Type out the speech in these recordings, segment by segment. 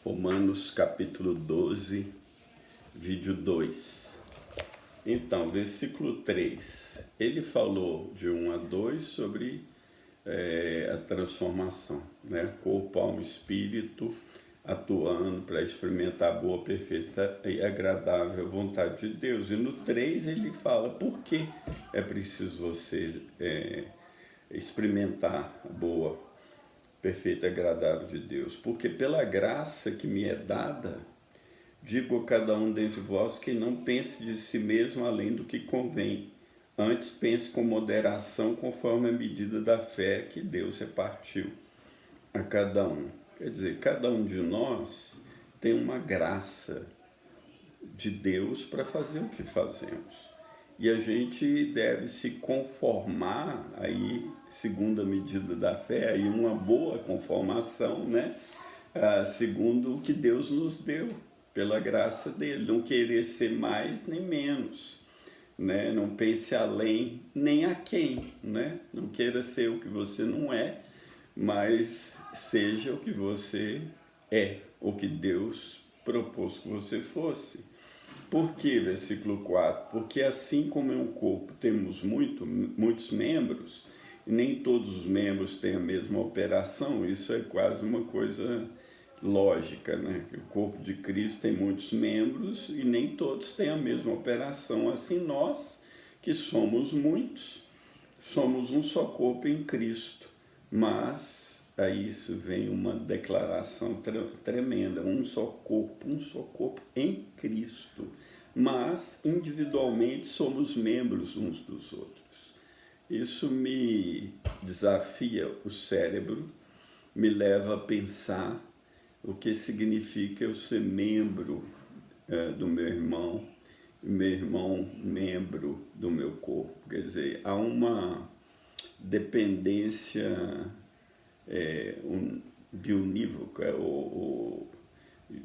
Romanos capítulo 12, vídeo 2. Então, versículo 3, ele falou de 1 a 2 sobre a transformação, né? Corpo, alma e espírito atuando para experimentar a boa, perfeita e agradável vontade de Deus. E no 3 ele fala por que é preciso você experimentar a boa, perfeita e agradável de Deus. Porque pela graça que me é dada, digo a cada um dentre vós que não pense de si mesmo além do que convém. Antes pense com moderação, conforme a medida da fé que Deus repartiu a cada um. Quer dizer, cada um de nós tem uma graça de Deus para fazer o que fazemos. E a gente deve se conformar, aí, segundo a medida da fé, aí uma boa conformação, né? Segundo o que Deus nos deu, pela graça dele. Não querer ser mais nem menos, né? Não pense além nem a quem, né? Não queira ser o que você não é, mas seja o que você é, o que Deus propôs que você fosse. Por que, versículo 4? Porque assim como em um corpo temos muitos membros, e nem todos os membros têm a mesma operação, isso é quase uma coisa lógica, né? O corpo de Cristo tem muitos membros e nem todos têm a mesma operação. Assim nós, que somos muitos, somos um só corpo em Cristo, mas a isso vem uma declaração tremenda, um só corpo em Cristo, mas individualmente somos membros uns dos outros. Isso me desafia o cérebro, me leva a pensar o que significa eu ser membro do meu irmão membro do meu corpo. Quer dizer, há uma dependência bionívoca,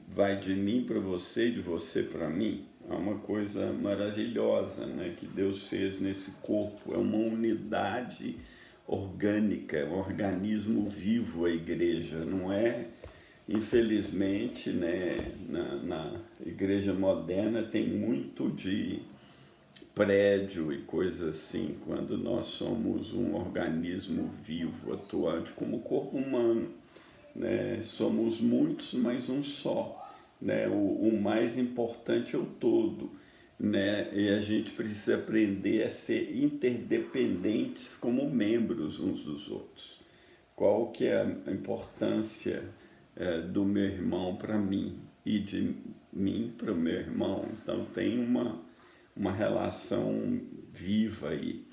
vai de mim para você e de você para mim. É uma coisa maravilhosa, né, que Deus fez nesse corpo. É uma unidade orgânica, é um organismo vivo a igreja, não é? Infelizmente, né, na igreja moderna tem muito de prédio e coisa assim, quando nós somos um organismo vivo, atuante, como o corpo humano, né? Somos muitos, mas um só, né? O mais importante é o todo, né? E a gente precisa aprender a ser interdependentes como membros uns dos outros. Qual que é a importância do meu irmão para mim e de mim para o meu irmão? Então tem uma relação viva aí.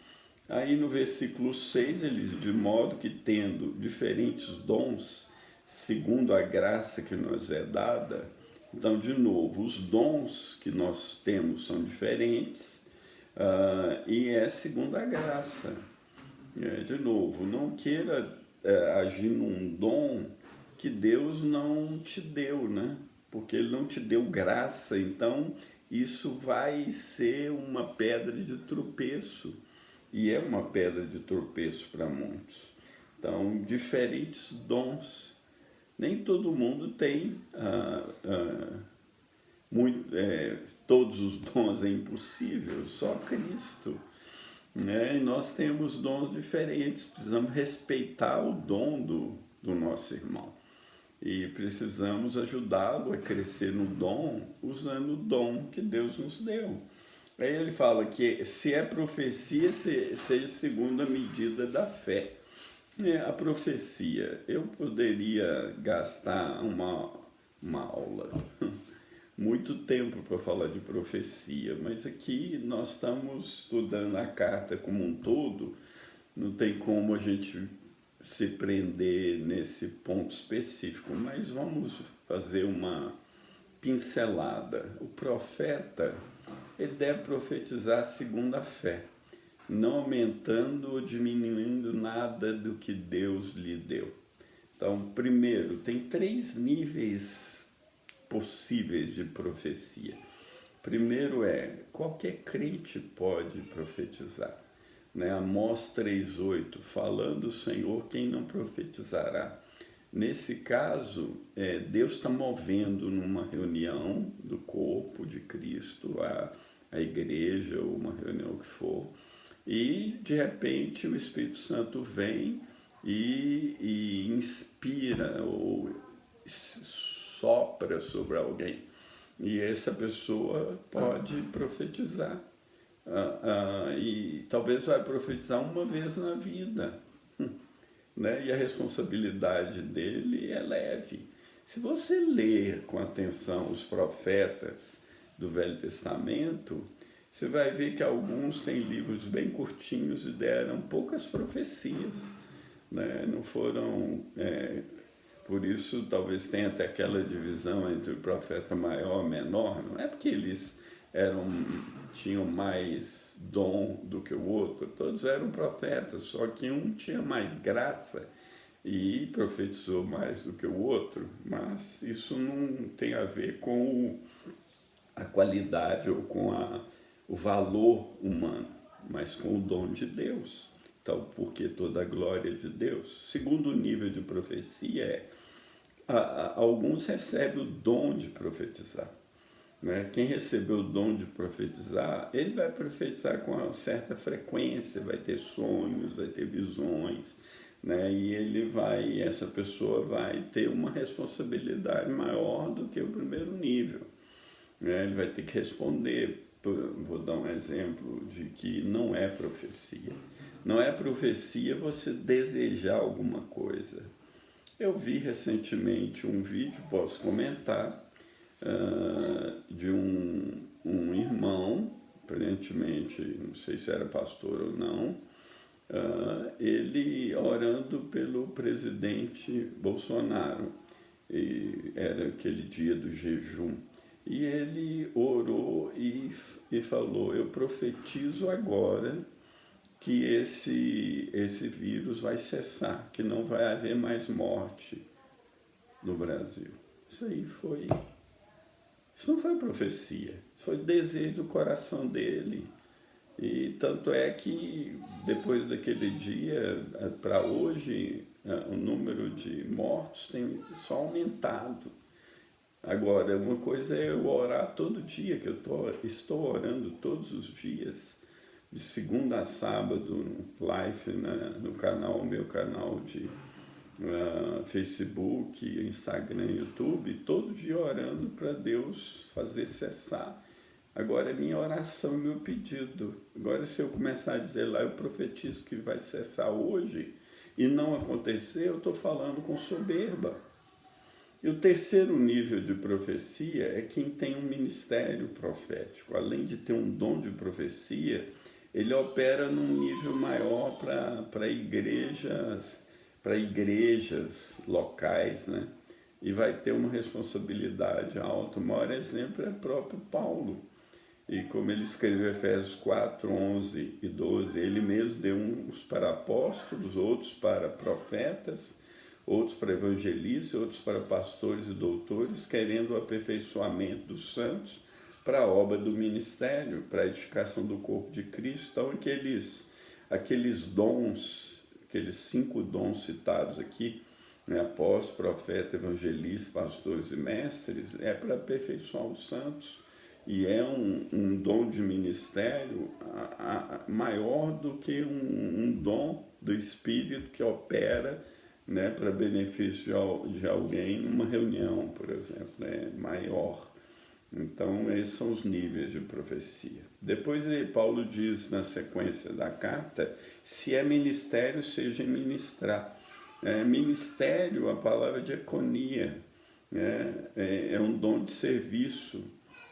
Aí no versículo 6 ele diz, de modo que tendo diferentes dons, segundo a graça que nos é dada. Então, de novo, os dons que nós temos são diferentes, e é segundo a graça. De novo, não queira agir num dom que Deus não te deu, né? Porque Ele não te deu graça, então isso vai ser uma pedra de tropeço, e é uma pedra de tropeço para muitos. Então, diferentes dons. Nem todo mundo tem todos os dons, é impossível, só Cristo. Né? E nós temos dons diferentes, precisamos respeitar o dom do nosso irmão. E precisamos ajudá-lo a crescer no dom, usando o dom que Deus nos deu. Aí ele fala que se é profecia, seja segundo a medida da fé. A profecia, eu poderia gastar uma aula, muito tempo para falar de profecia, mas aqui nós estamos estudando a carta como um todo, não tem como a gente se prender nesse ponto específico, mas vamos fazer uma pincelada. O profeta, ele deve profetizar segundo a fé, não aumentando ou diminuindo nada do que Deus lhe deu. Então, primeiro, tem 3 níveis possíveis de profecia. Primeiro qualquer crente pode profetizar. Né? Amós 3,8, falando o Senhor, quem não profetizará? Nesse caso, Deus está movendo numa reunião do corpo de Cristo, a igreja, ou uma reunião que for, e de repente o Espírito Santo vem e inspira ou sopra sobre alguém. E essa pessoa pode profetizar. E talvez vai profetizar uma vez na vida. Né? E a responsabilidade dele é leve. Se você ler com atenção os profetas do Velho Testamento, você vai ver que alguns têm livros bem curtinhos e deram poucas profecias. Né? Não foram... por isso, talvez tenha até aquela divisão entre o profeta maior e menor. Não é porque eles tinham mais dom do que o outro. Todos eram profetas, só que um tinha mais graça e profetizou mais do que o outro. Mas isso não tem a ver com a qualidade ou com o valor humano, mas com o dom de Deus. Então, porque toda a glória de Deus. Segundo nível de profecia alguns recebem o dom de profetizar. Né? Quem recebeu o dom de profetizar, ele vai profetizar com uma certa frequência, vai ter sonhos, vai ter visões, né? E essa pessoa vai ter uma responsabilidade maior do que o primeiro nível. Né? Ele vai ter que responder. Vou dar um exemplo de que não é profecia. Não é profecia você desejar alguma coisa. Eu vi recentemente um vídeo, posso comentar, de um irmão, aparentemente, não sei se era pastor ou não, ele orando pelo presidente Bolsonaro. E era aquele dia do jejum. E ele orou e falou: eu profetizo agora que esse vírus vai cessar, que não vai haver mais morte no Brasil. Isso não foi profecia, isso foi desejo do coração dele. E tanto é que depois daquele dia para hoje, o número de mortos tem só aumentado. Agora, uma coisa é eu orar todo dia, que eu estou orando todos os dias, de segunda a sábado, live no canal, meu canal de Facebook, Instagram, YouTube, todo dia orando para Deus fazer cessar. Agora é minha oração, meu pedido. Agora, se eu começar a dizer lá, eu profetizo que vai cessar hoje e não acontecer, eu estou falando com soberba. E o terceiro nível de profecia é quem tem um ministério profético. Além de ter um dom de profecia, ele opera num nível maior para igrejas locais, né? E vai ter uma responsabilidade alta. O maior exemplo é o próprio Paulo. E como ele escreveu Efésios 4, 11 e 12, ele mesmo deu uns para apóstolos, outros para profetas, outros para evangelistas, outros para pastores e doutores, querendo o aperfeiçoamento dos santos para a obra do ministério, para a edificação do corpo de Cristo. Então, aqueles dons, aqueles 5 dons citados aqui, né, apóstolo, profeta, evangelista, pastores e mestres, é para aperfeiçoar os santos. E é um dom de ministério maior do que um dom do Espírito que opera, né, para benefício de alguém numa reunião, por exemplo, né, maior. Então, esses são os níveis de profecia. Depois, Paulo diz na sequência da carta, se é ministério, seja ministrar. Ministério, a palavra diaconia, né, é um dom de serviço,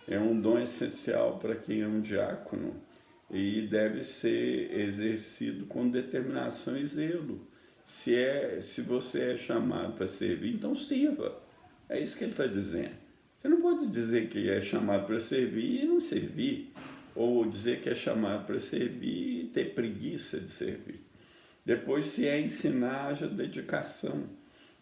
é um dom essencial para quem é um diácono e deve ser exercido com determinação e zelo. Se você é chamado para servir, então sirva. É isso que ele está dizendo. Você não pode dizer que é chamado para servir e não servir, ou dizer que é chamado para servir e ter preguiça de servir. Depois, se é ensinar, haja dedicação.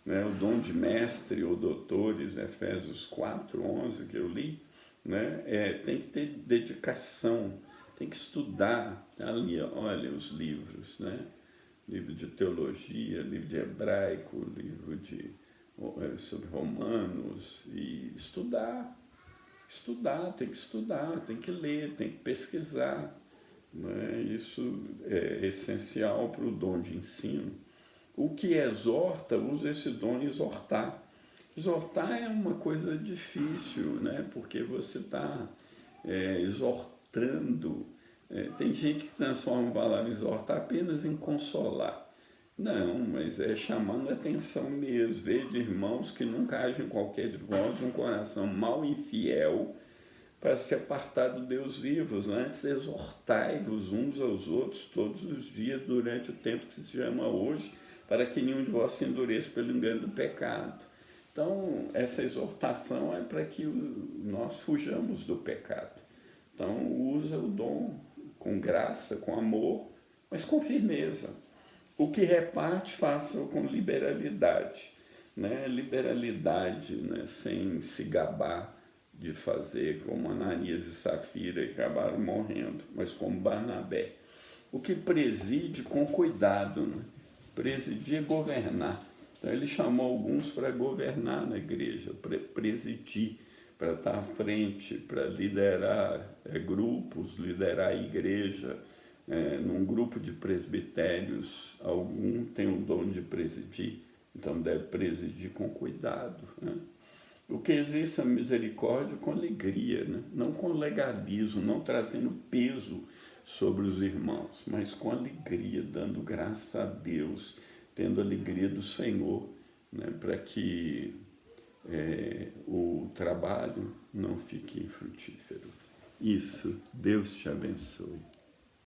Né? O dom de mestre ou doutores, Efésios 4, 11, que eu li, né? Tem que ter dedicação, tem que estudar. Ali, olha os livros, né? Livro de teologia, livro de hebraico, livro de sobre Romanos, e tem que estudar, tem que ler, tem que pesquisar, né? Isso é essencial para o dom de ensino. O que exorta, usa esse dom exortar. Exortar é uma coisa difícil, né? Porque você está exortando. Tem gente que transforma a palavra exortar apenas em consolar. Não, mas é chamando a atenção mesmo. Vede, irmãos, que nunca haja em qualquer de vós um coração mau e infiel para se apartar do Deus vivo. Antes, exortai-vos uns aos outros todos os dias durante o tempo que se chama hoje, para que nenhum de vós se endureça pelo engano do pecado. Então, essa exortação é para que nós fujamos do pecado. Então, usa o dom com graça, com amor, mas com firmeza. O que reparte, faça-o com liberalidade. Né? Liberalidade, né? Sem se gabar de fazer como Ananias e Safira, que acabaram morrendo, mas como Barnabé. O que preside com cuidado, né? Presidir é governar. Então ele chamou alguns para governar na igreja, para presidir, para estar à frente, para liderar grupos, liderar a igreja. Num grupo de presbitérios, algum tem o dom de presidir, então deve presidir com cuidado, né? O que existe a misericórdia com alegria, né? Não com legalismo, não trazendo peso sobre os irmãos, mas com alegria, dando graças a Deus, tendo a alegria do Senhor, né? Para que o trabalho não fique infrutífero. Isso, Deus te abençoe.